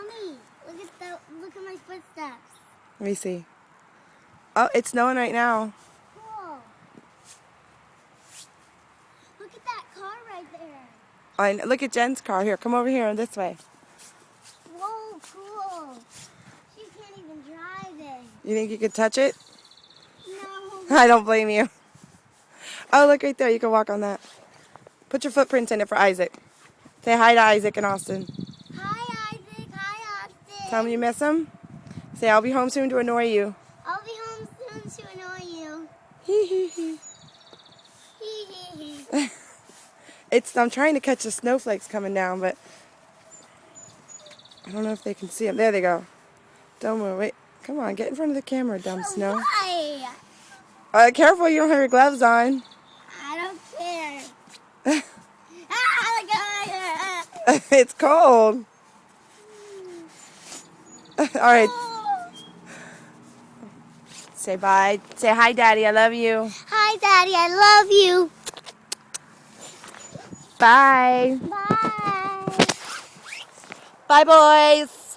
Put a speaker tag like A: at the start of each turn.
A: Mommy, look at my footsteps.
B: Let me see. Oh, it's snowing right now.
A: Cool. Look at that car right there.
B: Look at Jen's car. Here, come over here this way.
A: Whoa, cool. She can't even drive it.
B: You think you could touch it?
A: No.
B: I don't blame you. Oh, look right there. You can walk on that. Put your footprints in it for Isaac. Say hi to Isaac and Austin.
A: Hi, Isaac. Hi, Austin.
B: Tell them you miss them. Say, I'll be home soon to annoy you.
A: I'll be home soon to annoy you.
B: Hee hee hee.
A: Hee hee hee.
B: I'm trying to catch the snowflakes coming down, but I don't know if they can see them. There they go. Don't move. Wait. Come on. Get in front of the camera, dumb snow.
A: Why?
B: Careful. You don't have your gloves on.
A: I don't care. Look at
B: It's cold. All right. Say bye. Say hi, Daddy. I love you.
A: Hi, Daddy. I love you.
B: Bye.
A: Bye.
B: Bye, boys.